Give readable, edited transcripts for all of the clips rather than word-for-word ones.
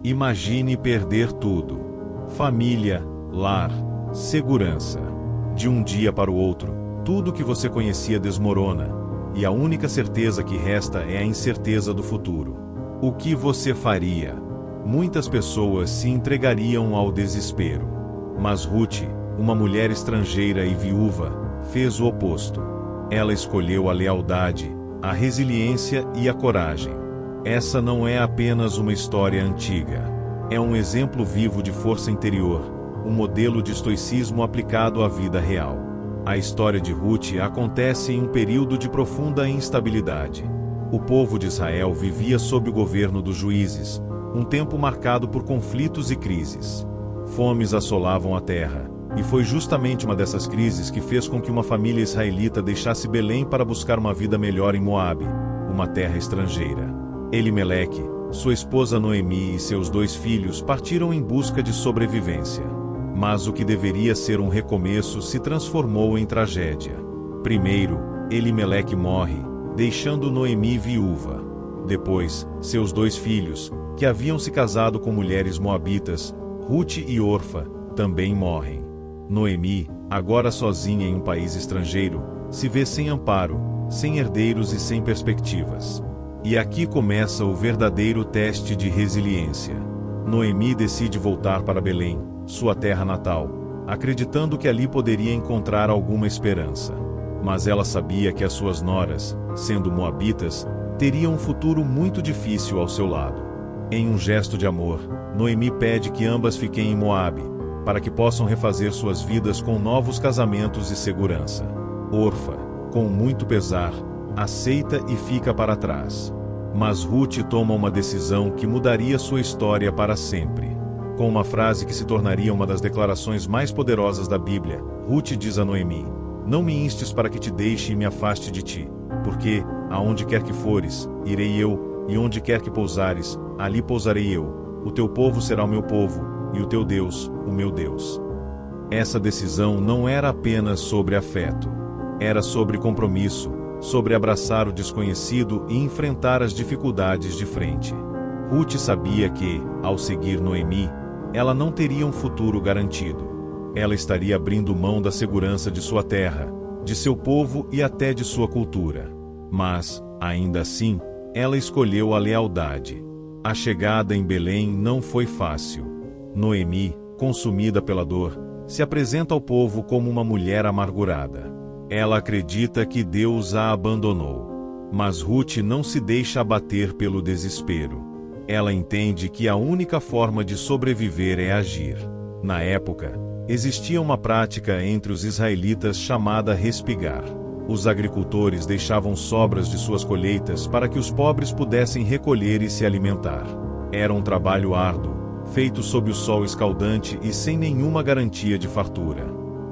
Imagine perder tudo: família, lar, segurança. De um dia para o outro, tudo que você conhecia desmorona, e a única certeza que resta é a incerteza do futuro. O que você faria? Muitas pessoas se entregariam ao desespero. Mas Ruth, uma mulher estrangeira e viúva, fez o oposto. Ela escolheu a lealdade, a resiliência e a coragem. Essa não é apenas uma história antiga. É um exemplo vivo de força interior, um modelo de estoicismo aplicado à vida real. A história de Ruth acontece em um período de profunda instabilidade. O povo de Israel vivia sob o governo dos juízes, um tempo marcado por conflitos e crises. Fomes assolavam a terra, e foi justamente uma dessas crises que fez com que uma família israelita deixasse Belém para buscar uma vida melhor em Moabe, uma terra estrangeira. Elimeleque, sua esposa Noemi e seus 2 filhos partiram em busca de sobrevivência. Mas o que deveria ser um recomeço se transformou em tragédia. Primeiro, Elimeleque morre, deixando Noemi viúva. Depois, seus 2 filhos, que haviam se casado com mulheres moabitas, Ruth e Orfa, também morrem. Noemi, agora sozinha em um país estrangeiro, se vê sem amparo, sem herdeiros e sem perspectivas. E aqui começa o verdadeiro teste de resiliência. Noemi decide voltar para Belém, sua terra natal, acreditando que ali poderia encontrar alguma esperança. Mas ela sabia que as suas noras, sendo moabitas, teriam um futuro muito difícil ao seu lado. Em um gesto de amor, Noemi pede que ambas fiquem em Moabe, para que possam refazer suas vidas com novos casamentos e segurança. Orfa, com muito pesar, aceita e fica para trás. Mas Ruth toma uma decisão que mudaria sua história para sempre. Com uma frase que se tornaria uma das declarações mais poderosas da Bíblia, Ruth diz a Noemi: "Não me instes para que te deixe e me afaste de ti, porque, aonde quer que fores, irei eu, e onde quer que pousares, ali pousarei eu. O teu povo será o meu povo, e o teu Deus, o meu Deus." Essa decisão não era apenas sobre afeto. Era sobre compromisso, sobre abraçar o desconhecido e enfrentar as dificuldades de frente. Ruth sabia que, ao seguir Noemi, ela não teria um futuro garantido. Ela estaria abrindo mão da segurança de sua terra, de seu povo e até de sua cultura. Mas, ainda assim, ela escolheu a lealdade. A chegada em Belém não foi fácil. Noemi, consumida pela dor, se apresenta ao povo como uma mulher amargurada. Ela acredita que Deus a abandonou. Mas Ruth não se deixa abater pelo desespero. Ela entende que a única forma de sobreviver é agir. Na época, existia uma prática entre os israelitas chamada respigar. Os agricultores deixavam sobras de suas colheitas para que os pobres pudessem recolher e se alimentar. Era um trabalho árduo, feito sob o sol escaldante e sem nenhuma garantia de fartura.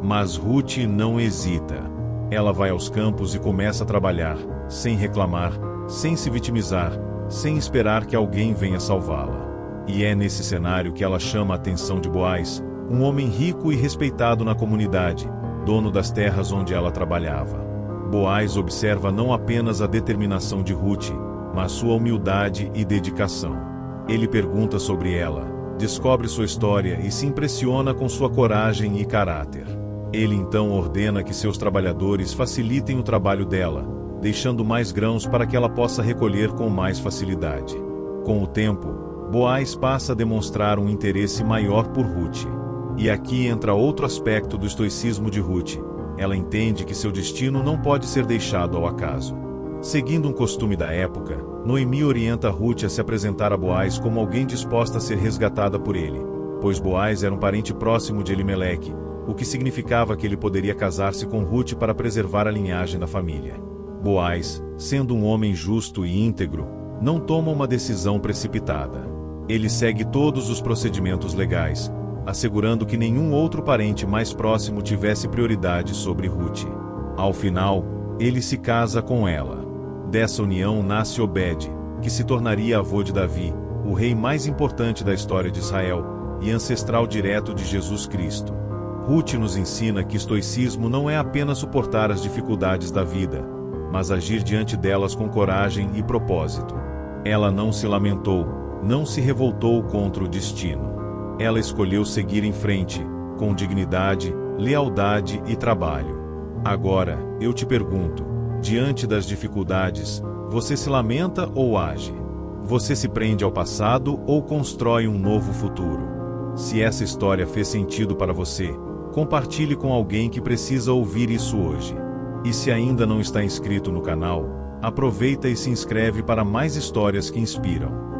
Mas Ruth não hesita. Ela vai aos campos e começa a trabalhar, sem reclamar, sem se vitimizar, sem esperar que alguém venha salvá-la. E é nesse cenário que ela chama a atenção de Boaz, um homem rico e respeitado na comunidade, dono das terras onde ela trabalhava. Boaz observa não apenas a determinação de Ruth, mas sua humildade e dedicação. Ele pergunta sobre ela, descobre sua história e se impressiona com sua coragem e caráter. Ele então ordena que seus trabalhadores facilitem o trabalho dela, deixando mais grãos para que ela possa recolher com mais facilidade. Com o tempo, Boaz passa a demonstrar um interesse maior por Ruth. E aqui entra outro aspecto do estoicismo de Ruth. Ela entende que seu destino não pode ser deixado ao acaso. Seguindo um costume da época, Noemi orienta Ruth a se apresentar a Boaz como alguém disposta a ser resgatada por ele, pois Boaz era um parente próximo de Elimeleque, o que significava que ele poderia casar-se com Ruth para preservar a linhagem da família. Boaz, sendo um homem justo e íntegro, não toma uma decisão precipitada. Ele segue todos os procedimentos legais, assegurando que nenhum outro parente mais próximo tivesse prioridade sobre Ruth. Ao final, ele se casa com ela. Dessa união nasce Obed, que se tornaria avô de Davi, o rei mais importante da história de Israel, e ancestral direto de Jesus Cristo. Ruth nos ensina que estoicismo não é apenas suportar as dificuldades da vida, mas agir diante delas com coragem e propósito. Ela não se lamentou, não se revoltou contra o destino. Ela escolheu seguir em frente, com dignidade, lealdade e trabalho. Agora, eu te pergunto, diante das dificuldades, você se lamenta ou age? Você se prende ao passado ou constrói um novo futuro? Se essa história fez sentido para você, compartilhe com alguém que precisa ouvir isso hoje. E se ainda não está inscrito no canal, aproveita e se inscreve para mais histórias que inspiram.